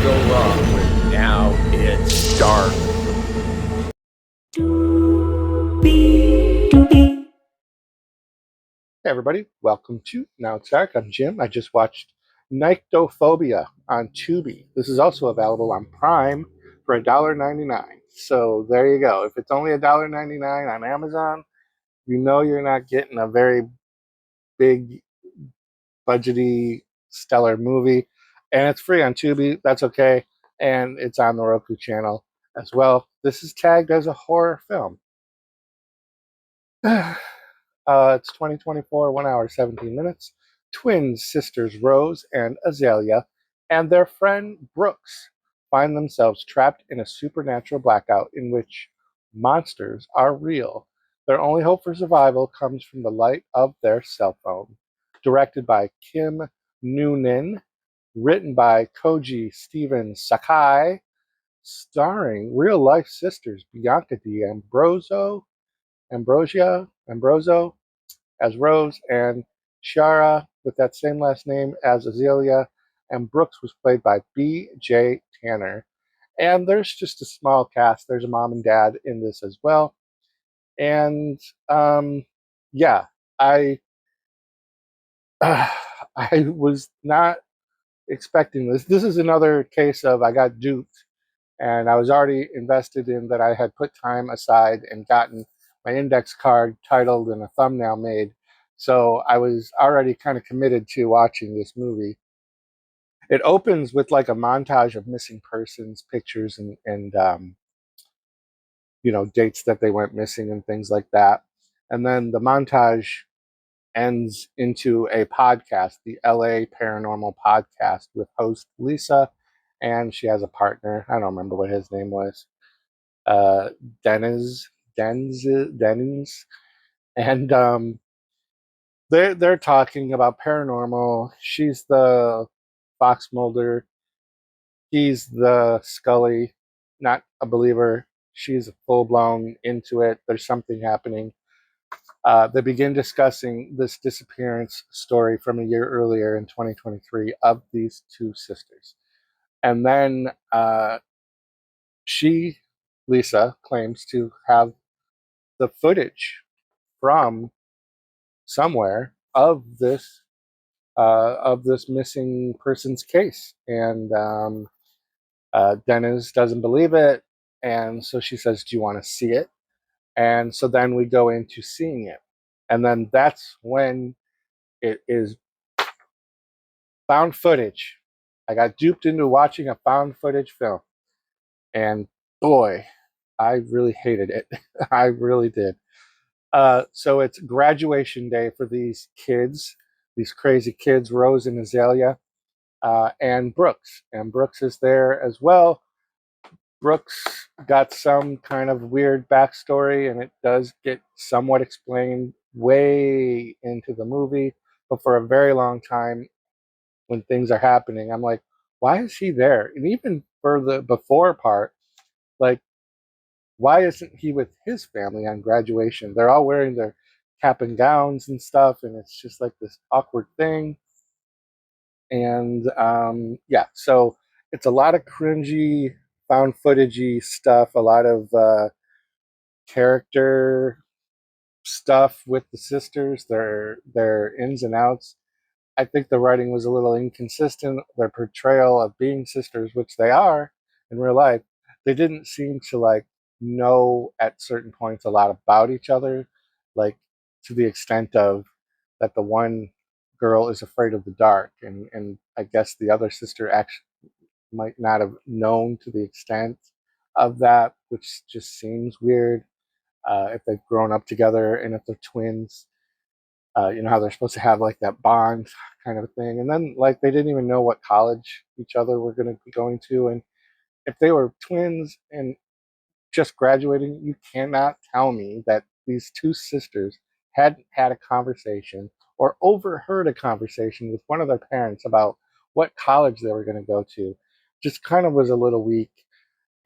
go wrong when now it's dark. Hey everybody, welcome to Now It's Dark. I'm Jim. I just watched Nyctophobia on Tubi. This is also available on Prime for $1.99. So there you go. If it's only $1.99 on Amazon, you know you're not getting a very big, budgety, stellar movie. And it's free on Tubi. That's okay. And it's on the Roku channel as well. This is tagged as a horror film. It's 2024, 1 hour, 17 minutes. Twin sisters Rose and Azalea and their friend Brooks find themselves trapped in a supernatural blackout in which monsters are real. Their only hope for survival comes from the light of their cell phone. Directed by Kim Noonan, written by Koji Steven Sakai, starring real-life sisters Bianca D'Ambrosio as Rose, and Shara, with that same last name, as Azalea, and Brooks was played by B.J. Tanner. And there's just a small cast. There's a mom and dad in this as well. And yeah, I I was not expecting this. This is another case of I got duped, and I was already invested in that. I had put time aside and gotten my index card titled and a thumbnail made. So I was already kind of committed to watching this movie. It opens with like a montage of missing persons pictures and you know, dates that they went missing and things like that. And then the montage ends into a podcast, the LA Paranormal Podcast, with host Lisa, and she has a partner. I don't remember what his name was. uh, Dennis, Dennings, and they're talking about paranormal. She's the Fox Mulder. He's the Scully, not a believer. She's full blown into it. There's something happening. They begin discussing this disappearance story from a year earlier in 2023 of these two sisters. And then she, Lisa, claims to have the footage from somewhere of this missing persons case, and Dennis doesn't believe it, and so she says, "Do you want to see it?" And so then we go into seeing it, and then that's when it is found footage. I got duped into watching a found footage film, and boy, I really hated it. I really did. So it's graduation day for these kids, these crazy kids, Rose and Azalea, and Brooks. And Brooks is there as well. Brooks got some kind of weird backstory, and it does get somewhat explained way into the movie. But for a very long time, when things are happening, I'm like, why is he there? And even for the before part, like, why isn't he with his family on graduation? They're all wearing their cap and gowns and stuff, and it's just like this awkward thing. And yeah, so it's a lot of cringy, found footagey stuff, a lot of character stuff with the sisters, their ins and outs. I think the writing was a little inconsistent. Their portrayal of being sisters, which they are in real life, they didn't seem to like know at certain points a lot about each other, like to the extent of that the one girl is afraid of the dark, and I guess the other sister actually might not have known to the extent of that, which just seems weird. If they've grown up together and if they're twins, you know how they're supposed to have like that bond kind of thing, and then like they didn't even know what college each other were going to be going to, and if they were twins and just graduating, you cannot tell me that these two sisters hadn't had a conversation or overheard a conversation with one of their parents about what college they were going to go to. Just kind of was a little weak.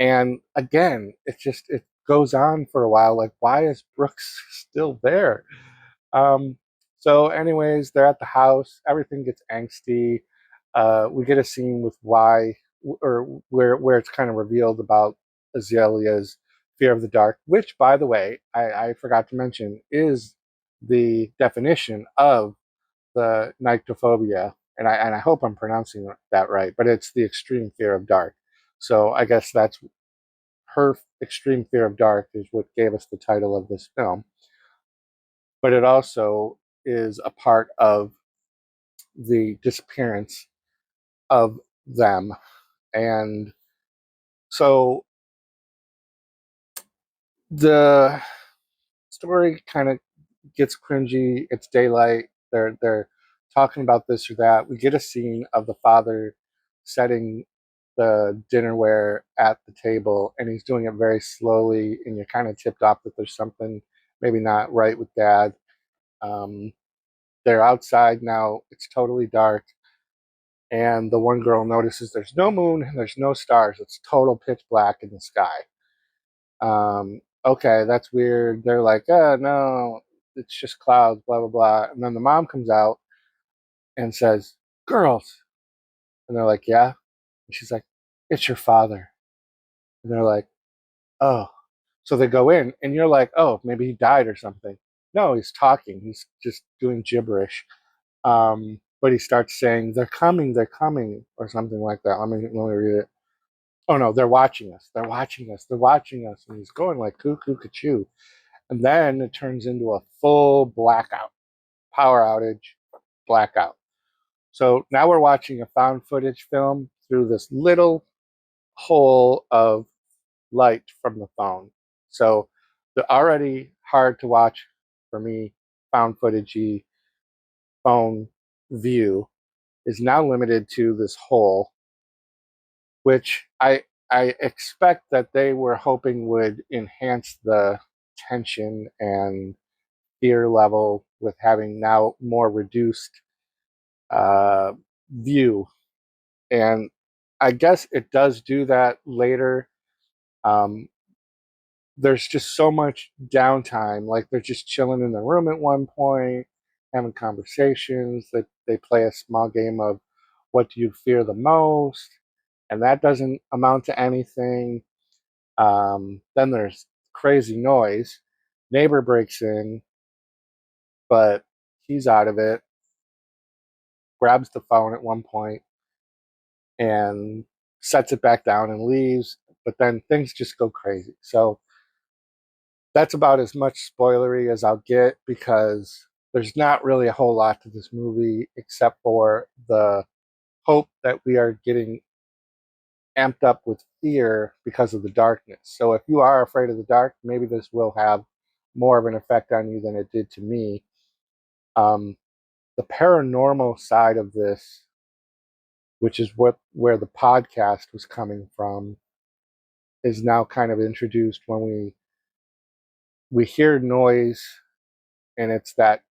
And again, it goes on for a while. Like, why is Brooks still there? Um, so, anyways, they're at the house. Everything gets angsty. We get a scene with why or where it's kind of revealed about Azalea's fear of the dark, which, by the way, I forgot to mention, is the definition of the nyctophobia, and I hope I'm pronouncing that right, but it's the extreme fear of dark. So I guess that's her extreme fear of dark is what gave us the title of this film. But it also is a part of the disappearance of them. And so the story kind of gets cringy. It's daylight. They're talking about this or that. We get a scene of the father setting the dinnerware at the table, and he's doing it very slowly, and you're kind of tipped off that there's something maybe not right with dad. Um, they're outside now. It's totally dark, and the one girl notices there's no moon and there's no stars. It's total pitch black in the sky. Okay, that's weird. They're like, oh, no, it's just clouds, blah, blah, blah. And then the mom comes out and says, girls. And they're like, yeah. And she's like, it's your father. And they're like, oh. So they go in, and you're like, oh, maybe he died or something. No, he's talking. He's just doing gibberish. But he starts saying, they're coming, or something like that. Let me read it. Oh, no, they're watching us. They're watching us. They're watching us. And he's going like cuckoo, cuckoo. And then it turns into a full blackout, power outage, blackout. So now we're watching a found footage film through this little hole of light from the phone. So the already hard to watch for me found footagey phone view is now limited to this hole, which I expect that they were hoping would enhance the tension and fear level with having now more reduced uh, view. And I guess it does do that later. Um, there's just so much downtime. Like they're just chilling in the room at one point, having conversations. That they play a small game of what do you fear the most, and that doesn't amount to anything. Then there's crazy noise. Neighbor breaks in, but he's out of it. Grabs the phone at one point and sets it back down and leaves. But then things just go crazy. So that's about as much spoilery as I'll get because there's not really a whole lot to this movie except for the hope that we are getting amped up with fear because of the darkness. So if you are afraid of the dark, maybe this will have more of an effect on you than it did to me. The paranormal side of this, which is where the podcast was coming from, is now kind of introduced when we hear noise, and it's that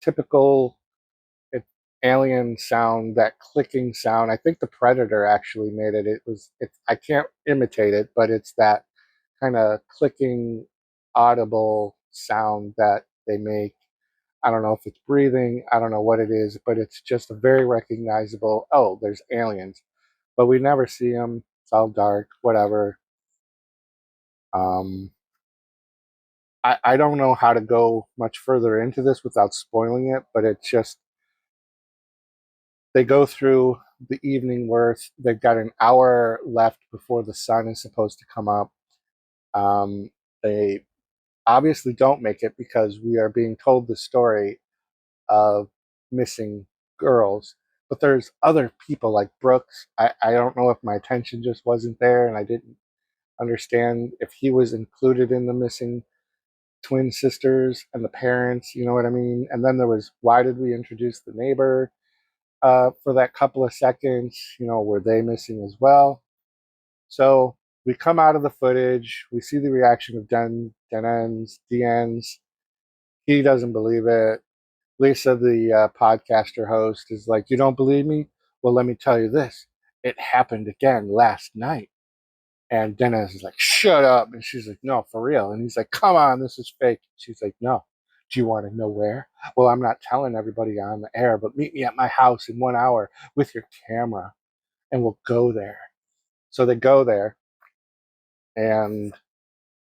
typical alien sound, that clicking sound. I think the Predator actually made it. I can't imitate it, but it's that kind of clicking audible sound that they make. I don't know if it's breathing, I don't know what it is, but it's just a very recognizable, oh, there's aliens. But we never see them. It's all dark, whatever. Um, I don't know how to go much further into this without spoiling it, but it's just they go through the evening worth. They've got an hour left before the sun is supposed to come up. They obviously don't make it because we are being told the story of missing girls. But there's other people like Brooks. I don't know if my attention just wasn't there and I didn't understand if he was included in the missing twin sisters and the parents, you know what I mean? And then there was, why did we introduce the neighbor for that couple of seconds? You know, were they missing as well? So we come out of the footage, we see the reaction of Den's. He doesn't believe it. Lisa, the podcaster host, is like, you don't believe me? Well, let me tell you this. It happened again last night. And Dennis is like, shut up. And she's like, no, for real. And he's like, come on, this is fake. She's like, no. Do you want to know where? Well, I'm not telling everybody on the air, but meet me at my house in 1 hour with your camera. and we'll go there. So they go there and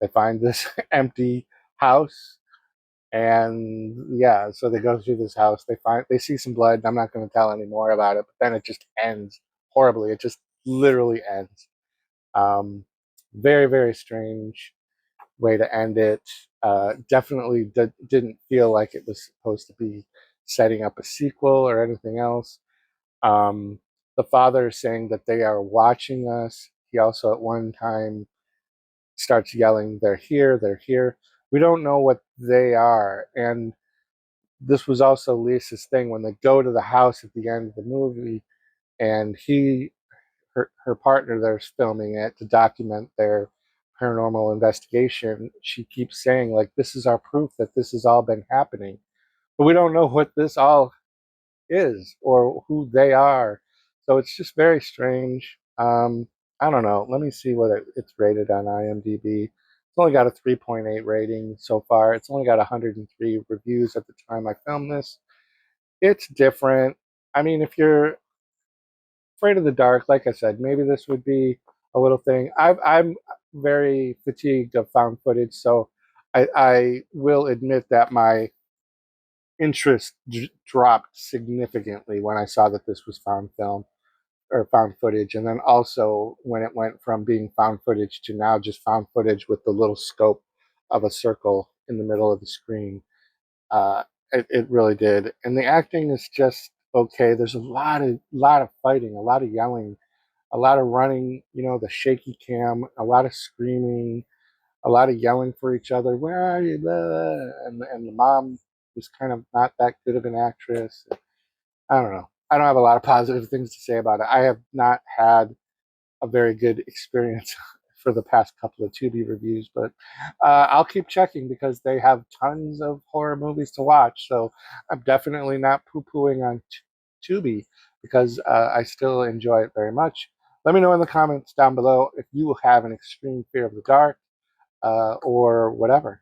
they find this empty house. And yeah, so they go through this house. They see some blood. And I'm not going to tell any more about it, but then it just ends horribly. It just literally ends. Very, very strange way to end it. Definitely didn't feel like it was supposed to be setting up a sequel or anything else. The father is saying that they are watching us. He also at one time starts yelling, "They're here, they're here." We don't know what they are. And this was also Lisa's thing when they go to the house at the end of the movie, and her partner there's filming it to document their paranormal investigation. She keeps saying, like, this is our proof that this has all been happening. But we don't know what this all is or who they are. So it's just very strange. I don't know. Let me see what it's rated on IMDb. It's only got a 3.8 rating so far. It's only got 103 reviews at the time I filmed this. It's different. I mean, if you're afraid of the dark, like I said, maybe this would be a little thing. I'm very fatigued of found footage, so I will admit that my interest dropped significantly when I saw that this was found film or found footage, and then also when it went from being found footage to now just found footage with the little scope of a circle in the middle of the screen. Uh, it really did, and the acting is just okay. There's a lot of fighting, a lot of yelling, a lot of running. You know, the shaky cam, a lot of screaming, a lot of yelling for each other. Where are you? And the mom was kind of not that good of an actress. I don't know. I don't have a lot of positive things to say about it. I have not had a very good experience for the past couple of Tubi reviews, but I'll keep checking because they have tons of horror movies to watch. So I'm definitely not poo-pooing on Tubi because I still enjoy it very much. Let me know in the comments down below if you have an extreme fear of the dark or whatever.